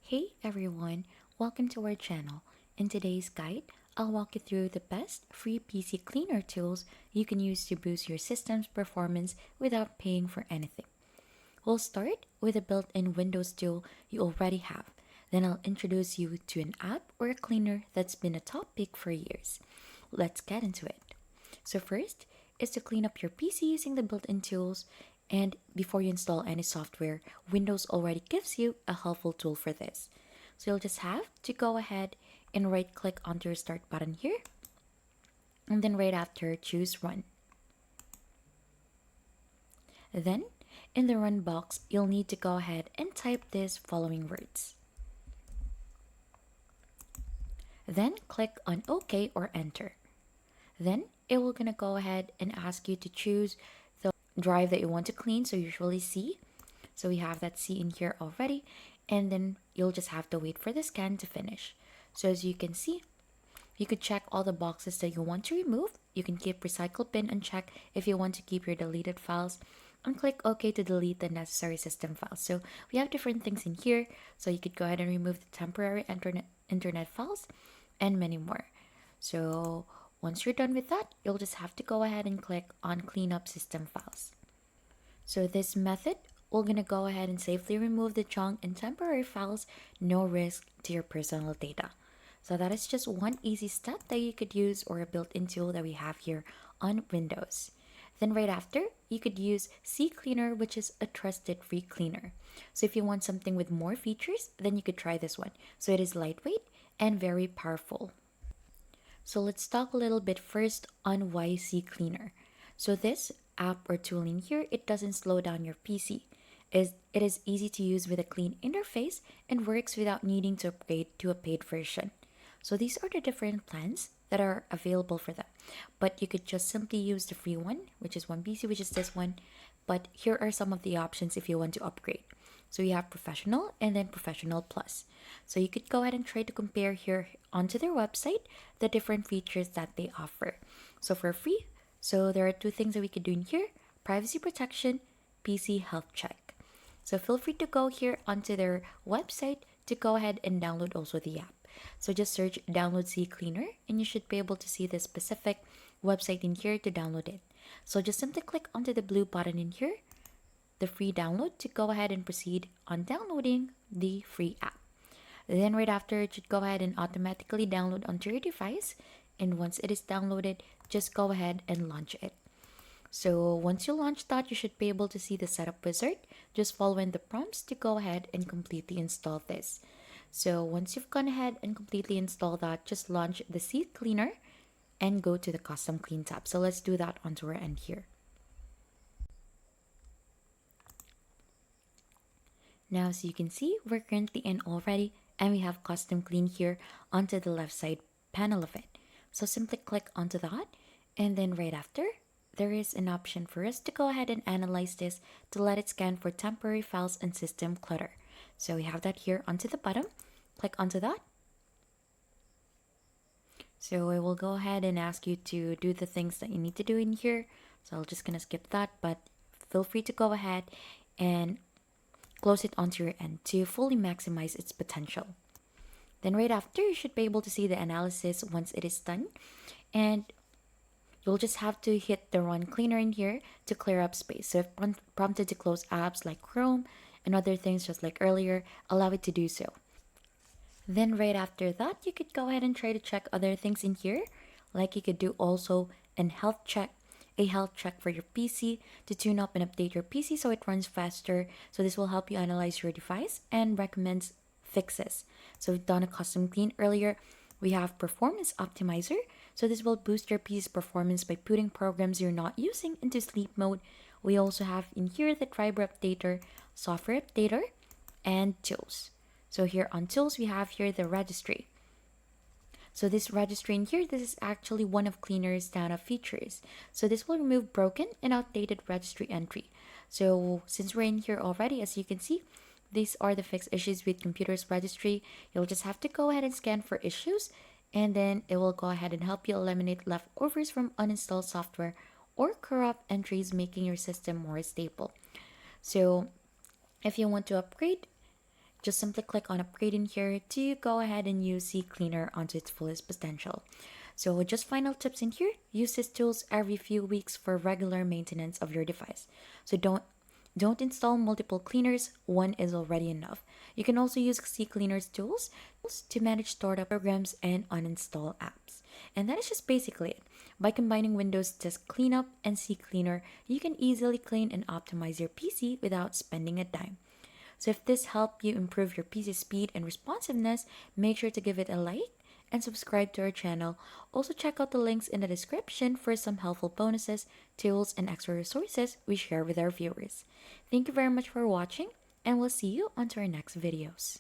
Hey everyone, welcome to our channel. In today's guide, I'll walk you through the best free PC cleaner tools you can use to boost your system's performance without paying for anything. We'll start with a built-in Windows tool you already have. Then I'll introduce you to an app or a cleaner that's been a top pick for years. Let's get into it. So first is to clean up your PC using the built-in tools. And before you install any software, Windows already gives you a helpful tool for this. So you'll just have to go ahead and right click onto your start button here. And then right after, choose run. Then in the run box, you'll need to go ahead and type these following words. Then click on OK or enter. Then it will gonna go ahead and ask you to choose the drive that you want to clean. So usually C. So we have that C in here already. And then you'll just have to wait for the scan to finish. So as you can see, you could check all the boxes that you want to remove. You can keep recycle bin unchecked if you want to keep your deleted files. And click OK to delete the necessary system files. So we have different things in here. So you could go ahead and remove the temporary internet files and many more. So once you're done with that, you'll just have to go ahead and click on clean up system files. So this method, we're gonna go ahead and safely remove the junk and temporary files, no risk to your personal data. So that is just one easy step that you could use, or a built-in tool that we have here on Windows. Then right after, you could use CCleaner, which is a trusted free cleaner. So if you want something with more features, then you could try this one. So it is lightweight and very powerful. So let's talk a little bit first on why CCleaner. So this app or tool in here, it doesn't slow down your PC. It is easy to use with a clean interface and works without needing to upgrade to a paid version. So these are the different plans that are available for them. But you could just simply use the free one, which is one PC, which is this one. But here are some of the options if you want to upgrade. So you have Professional and then Professional Plus. So you could go ahead and try to compare here onto their website the different features that they offer. So for free, so there are two things that we could do in here: privacy protection, PC health check. So feel free to go here onto their website to go ahead and download also the app. So just search download CCleaner and you should be able to see the specific website in here to download it. So just simply click onto the blue button in here, the free download, to go ahead and proceed on downloading the free app. Then right after, it should go ahead and automatically download onto your device. And once it is downloaded, just go ahead and launch it. So once you launch that, you should be able to see the setup wizard. Just following the prompts to go ahead and completely install this. So once you've gone ahead and completely installed that, just launch the CCleaner and go to the custom clean tab. So let's do that onto our end here. Now, as you can see, we're currently in already, and we have custom clean here onto the left side panel of it. So simply click onto that, and then right after, there is an option for us to go ahead and analyze this to let it scan for temporary files and system clutter. So we have that here onto the bottom. Click onto that. So it will go ahead and ask you to do the things that you need to do in here. So I'm just gonna skip that, but feel free to go ahead and close it onto your end to fully maximize its potential. Then right after, you should be able to see the analysis once it is done. And you'll just have to hit the run cleaner in here to clear up space. So if prompted to close apps like Chrome and other things just like earlier, allow it to do so. Then right after that, you could go ahead and try to check other things in here. Like you could do also a health check for your PC to tune up and update your PC so it runs faster. So this will help you analyze your device and recommends fixes. So we've done a custom clean earlier. We have performance optimizer. So this will boost your PC's performance by putting programs you're not using into sleep mode. We also have in here the driver updater, software updater, and tools. So here on tools, we have here the registry. So this registry in here, this is actually one of Cleaner's stand-up features. So this will remove broken and outdated registry entry. So since we're in here already, as you can see, these are the fixed issues with computer's registry. You'll just have to go ahead and scan for issues, and then it will go ahead and help you eliminate leftovers from uninstalled software or corrupt entries, making your system more stable. So if you want to upgrade, Just simply click on upgrade in here to go ahead and use C Cleaner onto its fullest potential. So just final tips in here, use these tools every few weeks for regular maintenance of your device. So don't install multiple cleaners, one is already enough. You can also use C Cleaner's tools to manage startup programs and uninstall apps. And that is just basically it. By combining Windows Disk Cleanup and C Cleaner, you can easily clean and optimize your PC without spending a dime. So if this helped you improve your PC speed and responsiveness, make sure to give it a like and subscribe to our channel. Also check out the links in the description for some helpful bonuses, tools, and extra resources we share with our viewers. Thank you very much for watching, and we'll see you on to our next videos.